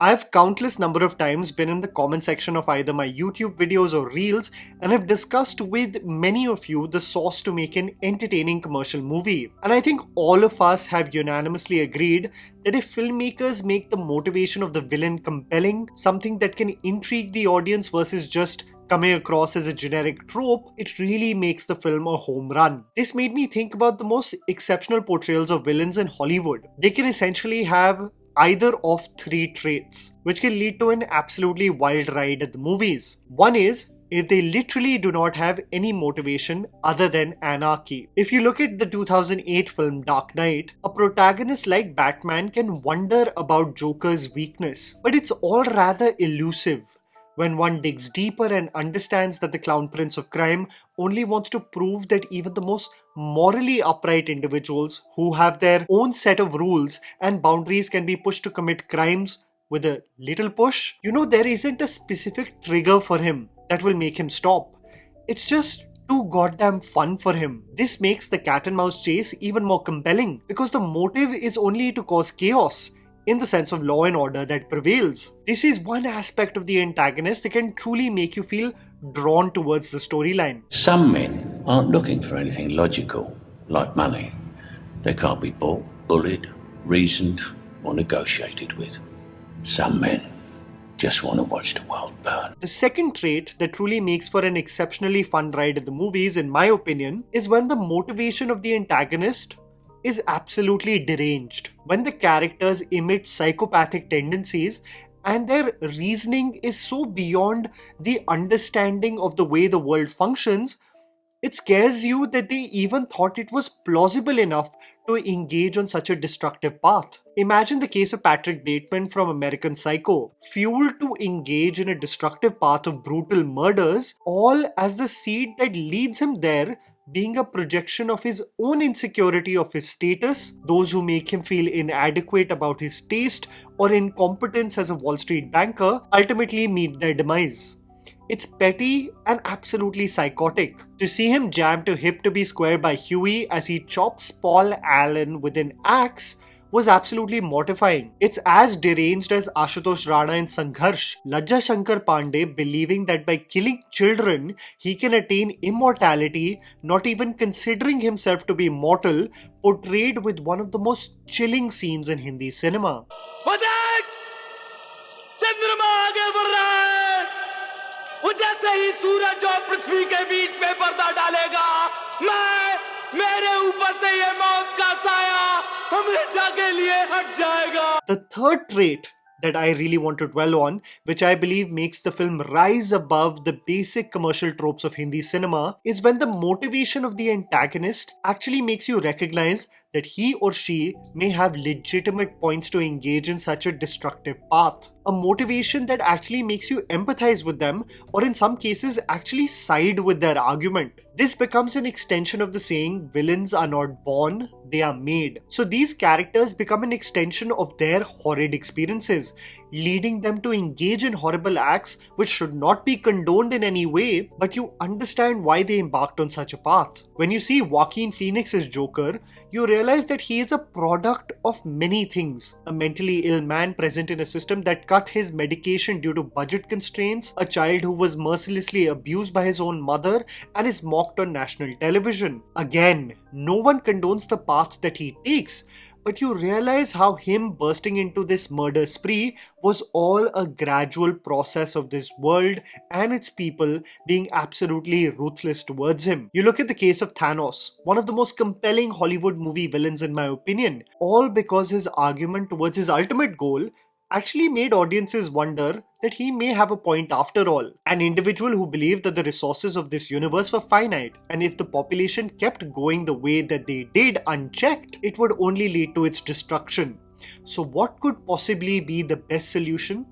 I've countless number of times been in the comment section of either my YouTube videos or reels and have discussed with many of you the sauce to make an entertaining commercial movie. And I think all of us have unanimously agreed that if filmmakers make the motivation of the villain compelling, something that can intrigue the audience versus just coming across as a generic trope, it really makes the film a home run. This made me think about the most exceptional portrayals of villains in Hollywood. They can essentially have either of three traits, which can lead to an absolutely wild ride at the movies. One is if they literally do not have any motivation other than anarchy. If you look at the 2008 film Dark Knight, a protagonist like Batman can wonder about Joker's weakness, but it's all rather elusive. When one digs deeper and understands that the Clown Prince of Crime only wants to prove that even the most morally upright individuals who have their own set of rules and boundaries can be pushed to commit crimes with a little push, there isn't a specific trigger for him that will make him stop. It's just too goddamn fun for him. This makes the cat and mouse chase even more compelling because the motive is only to cause chaos, in the sense of law and order that prevails. This is one aspect of the antagonist that can truly make you feel drawn towards the storyline. Some men aren't looking for anything logical, like money. They can't be bought, bullied, reasoned, or negotiated with. Some men just want to watch the world burn. The second trait that truly makes for an exceptionally fun ride at the movies, in my opinion, is when the motivation of the antagonist is absolutely deranged. When the characters emit psychopathic tendencies and their reasoning is so beyond the understanding of the way the world functions, it scares you that they even thought it was plausible enough to engage on such a destructive path. Imagine the case of Patrick Bateman from American Psycho, fueled to engage in a destructive path of brutal murders, all as the seed that leads him there being a projection of his own insecurity of his status, those who make him feel inadequate about his taste or incompetence as a Wall Street banker ultimately meet their demise. It's petty and absolutely psychotic. To see him jammed to hip to be square by Huey as he chops Paul Allen with an axe was absolutely mortifying. It's as deranged as Ashutosh Rana in Sangharsh, Lajja Shankar Pandey believing that by killing children, he can attain immortality, not even considering himself to be mortal, portrayed with one of the most chilling scenes in Hindi cinema. The third trait that I really want to dwell on, which I believe makes the film rise above the basic commercial tropes of Hindi cinema, is when the motivation of the antagonist actually makes you recognize that he or she may have legitimate points to engage in such a destructive path. A motivation that actually makes you empathize with them, or in some cases actually side with their argument. This becomes an extension of the saying, villains are not born, they are made. So these characters become an extension of their horrid experiences, leading them to engage in horrible acts which should not be condoned in any way, but you understand why they embarked on such a path. When you see Joaquin Phoenix's Joker, you realize that he is a product of many things. A mentally ill man present in a system that cut his medication due to budget constraints, a child who was mercilessly abused by his own mother and is mocked on national television. Again, no one condones the paths that he takes, but you realize how him bursting into this murder spree was all a gradual process of this world and its people being absolutely ruthless towards him. You look at the case of Thanos, one of the most compelling Hollywood movie villains in my opinion, all because his argument towards his ultimate goal actually made audiences wonder that he may have a point after all. An individual who believed that the resources of this universe were finite, and if the population kept going the way that they did unchecked, it would only lead to its destruction. So what could possibly be the best solution?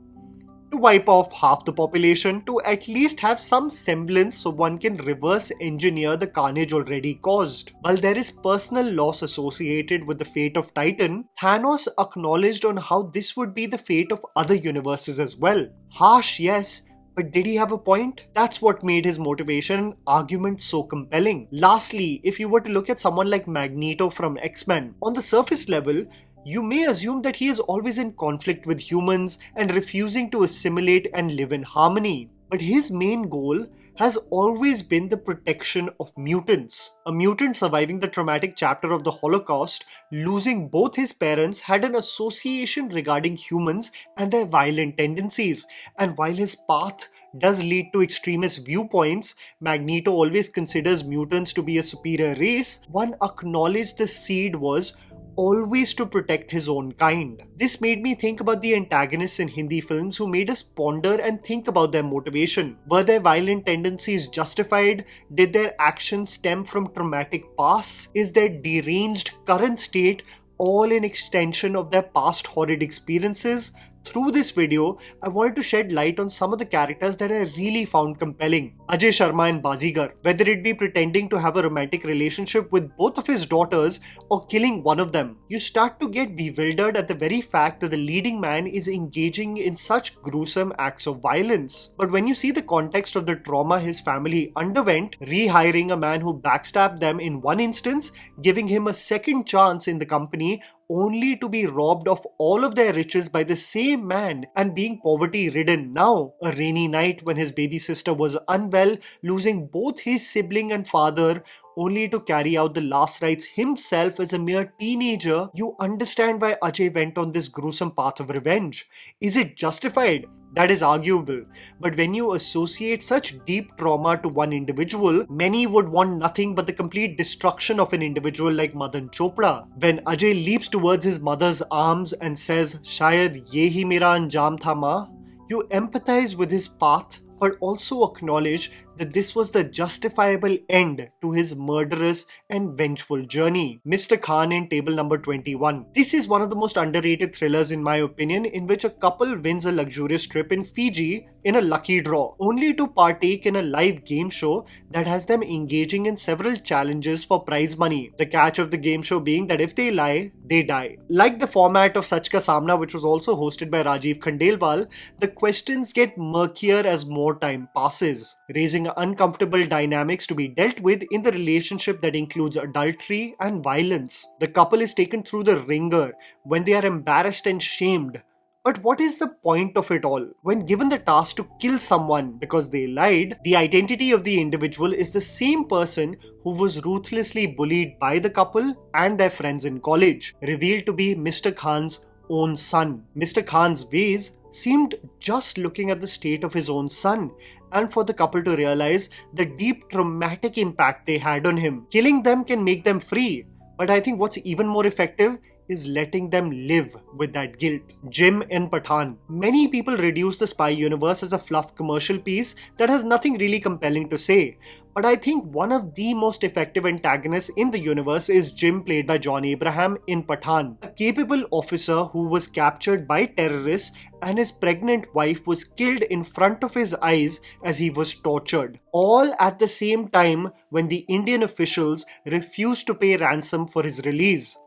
To wipe off half the population, to at least have some semblance so one can reverse engineer the carnage already caused. While there is personal loss associated with the fate of Titan, Thanos acknowledged on how this would be the fate of other universes as well. Harsh, yes, but did he have a point? That's what made his motivation and argument so compelling. Lastly, if you were to look at someone like Magneto from X-Men, on the surface level, You may assume that he is always in conflict with humans and refusing to assimilate and live in harmony. But his main goal has always been the protection of mutants. A mutant surviving the traumatic chapter of the Holocaust, losing both his parents, had an association regarding humans and their violent tendencies. And while his path does lead to extremist viewpoints, Magneto always considers mutants to be a superior race. One acknowledged the seed was always to protect his own kind. This made me think about the antagonists in Hindi films who made us ponder and think about their motivation. Were their violent tendencies justified? Did their actions stem from traumatic pasts? Is their deranged current state all an extension of their past horrid experiences? Through this video, I wanted to shed light on some of the characters that I really found compelling. Ajay Sharma in Baazigar, whether it be pretending to have a romantic relationship with both of his daughters or killing one of them, you start to get bewildered at the very fact that the leading man is engaging in such gruesome acts of violence. But when you see the context of the trauma his family underwent, rehiring a man who backstabbed them in one instance, giving him a second chance in the company, only to be robbed of all of their riches by the same man and being poverty-ridden now. A rainy night when his baby sister was unwell, losing both his sibling and father, only to carry out the last rites himself as a mere teenager, you understand why Ajay went on this gruesome path of revenge. Is it justified? That is arguable. But when you associate such deep trauma to one individual, many would want nothing but the complete destruction of an individual like Madan Chopra. When Ajay leaps towards his mother's arms and says, "Shayad ye hi mera anjam tha ma," you empathize with his path, but also acknowledge that this was the justifiable end to his murderous and vengeful journey. Mr. Khan in table number 21. This is one of the most underrated thrillers in my opinion, in which a couple wins a luxurious trip in Fiji in a lucky draw, only to partake in a live game show that has them engaging in several challenges for prize money. The catch of the game show being that if they lie, they die. Like the format of Sach Ka Samna, which was also hosted by Rajiv Khandelwal, the questions get murkier as more time passes, raising uncomfortable dynamics to be dealt with in the relationship that includes adultery and violence. The couple is taken through the ringer when they are embarrassed and shamed. But what is the point of it all? When given the task to kill someone because they lied, the identity of the individual is the same person who was ruthlessly bullied by the couple and their friends in college, revealed to be Mr. Khan's own son. Mr. Khan's ways seemed just looking at the state of his own son, and for the couple to realize the deep traumatic impact they had on him. Killing them can make them free, but I think what's even more effective is letting them live with that guilt. Jim in Pathan. Many people reduce the spy universe as a fluff commercial piece that has nothing really compelling to say. But I think one of the most effective antagonists in the universe is Jim, played by John Abraham in Pathan, a capable officer who was captured by terrorists and his pregnant wife was killed in front of his eyes as he was tortured. All at the same time when the Indian officials refused to pay ransom for his release.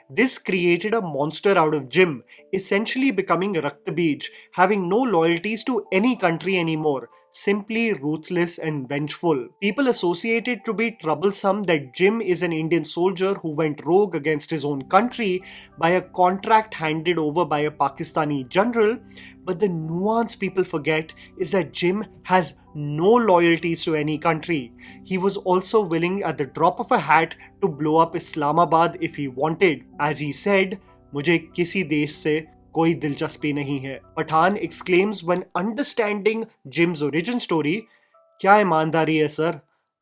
This created a monster out of Jim, essentially becoming Raktabij, having no loyalties to any country anymore, simply ruthless and vengeful. People associate it to be troublesome that Jim is an Indian soldier who went rogue against his own country by a contract handed over by a Pakistani general, but the nuance people forget is that Jim has no loyalties to any country. He was also willing at the drop of a hat to blow up Islamabad if he wanted. As he said, "मुझे किसी देश से कोई दिलचस्पी नहीं है." Pathan exclaims when understanding Jim's origin story, "क्या ईमानदारी है सर?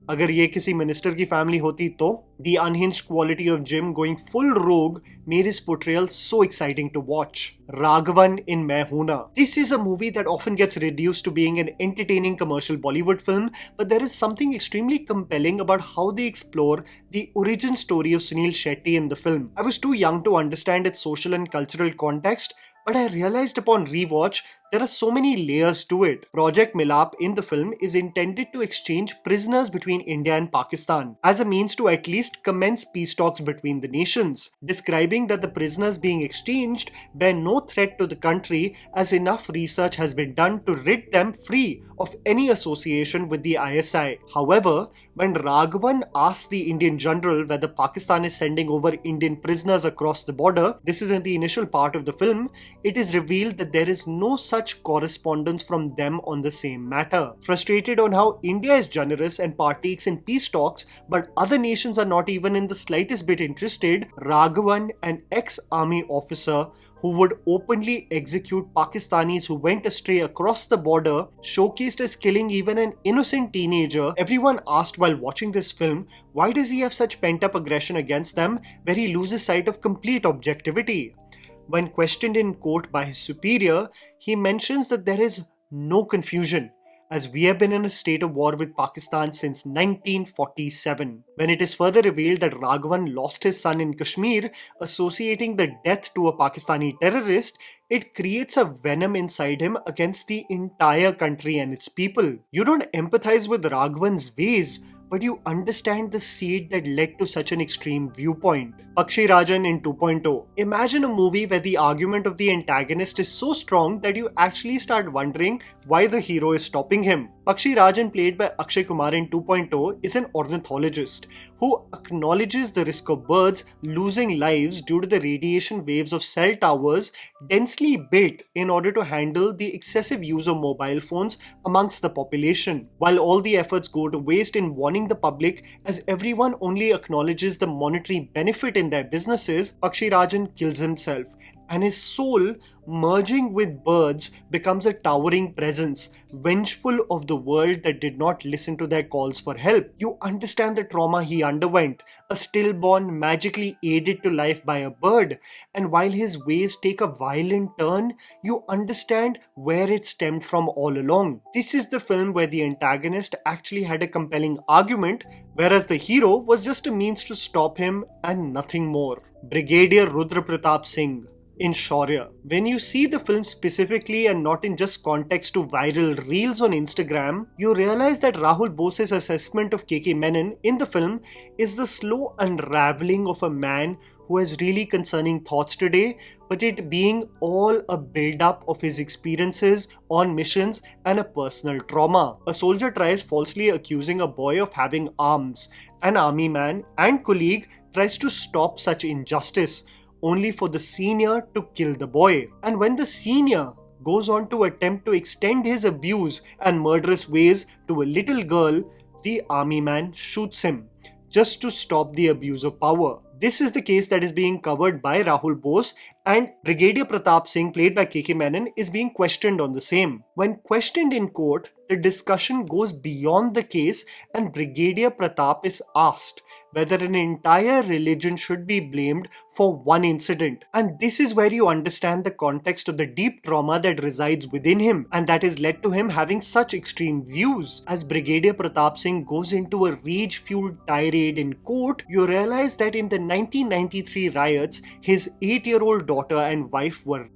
अगर ये किसी मिनिस्टर की फैमिली होती तो?" The unhinged quality of Jim going full rogue made his portrayal so exciting to watch. Raghavan in Mehuna. This is a movie that often gets reduced to being an entertaining commercial Bollywood film, but there is something extremely compelling about how they explore the origin story of Sunil Shetty in the film. I was too young to understand its social and cultural context, but I realized upon rewatch There are so many layers to it. Project Milap in the film is intended to exchange prisoners between India and Pakistan as a means to at least commence peace talks between the nations, describing that the prisoners being exchanged bear no threat to the country as enough research has been done to rid them free of any association with the ISI. However, when Raghavan asks the Indian general whether Pakistan is sending over Indian prisoners across the border, this is in the initial part of the film, it is revealed that there is no such correspondence from them on the same matter. Frustrated on how India is generous and partakes in peace talks, but other nations are not even in the slightest bit interested, Raghavan, an ex-army officer who would openly execute Pakistanis who went astray across the border, showcased as killing even an innocent teenager. Everyone asked while watching this film, why does he have such pent-up aggression against them where he loses sight of complete objectivity? When questioned in court by his superior, he mentions that there is no confusion, as we have been in a state of war with Pakistan since 1947. When it is further revealed that Raghavan lost his son in Kashmir, associating the death to a Pakistani terrorist, it creates a venom inside him against the entire country and its people. You don't empathize with Raghavan's ways, but you understand the seed that led to such an extreme viewpoint. Pakshi Rajan in 2.0. Imagine a movie where the argument of the antagonist is so strong that you actually start wondering why the hero is stopping him. Pakshi Rajan, played by Akshay Kumar in 2.0, is an ornithologist who acknowledges the risk of birds losing lives due to the radiation waves of cell towers densely built in order to handle the excessive use of mobile phones amongst the population. While all the efforts go to waste in warning the public, as everyone only acknowledges the monetary benefit in their businesses, Pakshi Rajan kills himself, and his soul, merging with birds, becomes a towering presence, vengeful of the world that did not listen to their calls for help. You understand the trauma he underwent, a stillborn magically aided to life by a bird, and while his ways take a violent turn, you understand where it stemmed from all along. This is the film where the antagonist actually had a compelling argument, whereas the hero was just a means to stop him and nothing more. Brigadier Rudra Pratap Singh in Shaurya. When you see the film specifically and not in just context to viral reels on Instagram, you realize that Rahul Bose's assessment of KK Menon in the film is the slow unraveling of a man who has really concerning thoughts today, but it being all a build-up of his experiences on missions and a personal trauma. A soldier tries falsely accusing a boy of having arms. An army man and colleague tries to stop such injustice, only for the senior to kill the boy. And when the senior goes on to attempt to extend his abuse and murderous ways to a little girl, the army man shoots him just to stop the abuse of power. This is the case that is being covered by Rahul Bose, and Brigadier Pratap Singh, played by KK Menon, is being questioned on the same. When questioned in court, the discussion goes beyond the case and Brigadier Pratap is asked whether an entire religion should be blamed for one incident. And this is where you understand the context of the deep trauma that resides within him and that has led to him having such extreme views. As Brigadier Pratap Singh goes into a rage-fueled tirade in court, you realize that in the 1993 riots, his 8-year-old daughter and wife were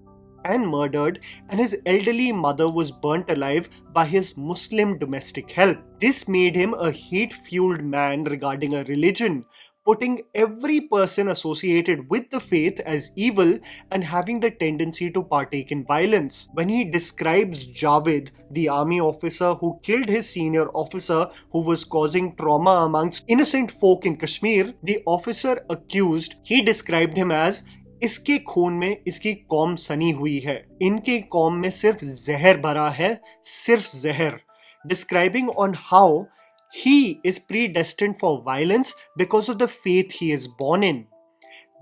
murdered, and his elderly mother was burnt alive by his Muslim domestic help. This made him a hate-fueled man regarding a religion, putting every person associated with the faith as evil and having the tendency to partake in violence. When he describes Javed, the army officer who killed his senior officer who was causing trauma amongst innocent folk in Kashmir, the officer accused, he described him as इसके खून में इसकी कौम सनी हुई है, इनके कौम में सिर्फ जहर भरा है, सिर्फ जहर, describing on how he is predestined for violence because of the faith he is born in.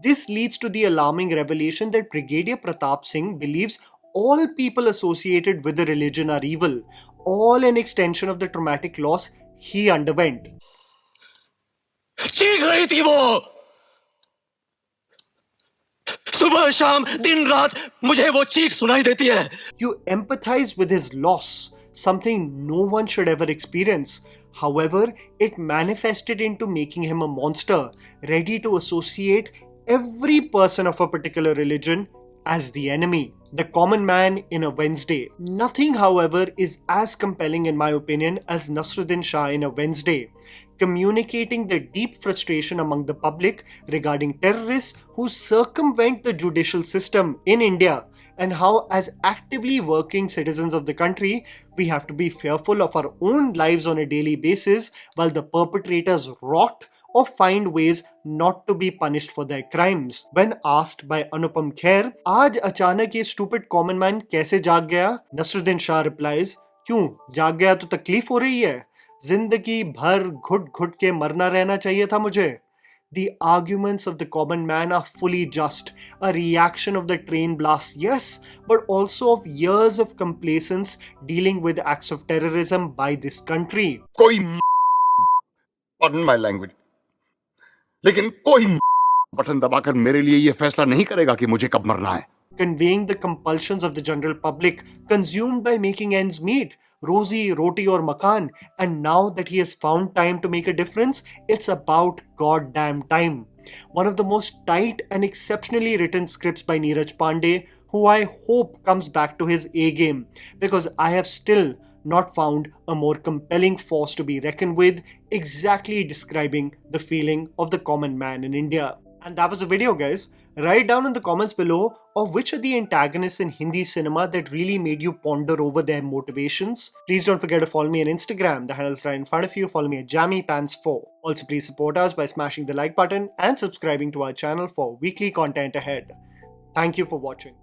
This leads to the alarming revelation that Brigadier Pratap Singh believes all people associated with the religion are evil, all an extension of the traumatic loss he underwent. चीख रही थी वो, सुबह शाम दिन रात मुझे वो चीख सुनाई देती है. You empathize with his loss, something no one should ever experience. However, it manifested into making him a monster, ready to associate every person of a particular religion as the enemy. The Common Man in a Wednesday. Nothing, however, is as compelling in my opinion as Nasruddin Shah in a Wednesday, communicating the deep frustration among the public regarding terrorists who circumvent the judicial system in India, and how, as actively working citizens of the country, we have to be fearful of our own lives on a daily basis while the perpetrators rot or find ways not to be punished for their crimes. When asked by Anupam Kher, आज अचानक ये stupid common man कैसे जाग गया? Nasruddin Shah replies, क्यों जाग गया तो तकलीफ हो रही है? जिंदगी भर घुट घुट के मरना रहना चाहिए था मुझे. The arguments of the common man are fully just, a reaction of the train blasts, yes, but also of years of complacence dealing with acts of terrorism by this country. कोई pardon my language, लेकिन कोई button दबाकर मेरे लिए ये फैसला नहीं करेगा कि मुझे कब मरना है. Conveying the compulsions of the general public, consumed by making ends meet, Rozi, Roti or Makan, and now that he has found time to make a difference, it's about goddamn time. One of the most tight and exceptionally written scripts by Neeraj Pandey, who I hope comes back to his A game, because I have still not found a more compelling force to be reckoned with, exactly describing the feeling of the common man in India. And that was the video, guys. Write down in the comments below of which are the antagonists in Hindi cinema that really made you ponder over their motivations. Please don't forget to follow me on Instagram. The handle's right in front of you. Follow me at JammyPants4. Also, please support us by smashing the like button and subscribing to our channel for weekly content ahead. Thank you for watching.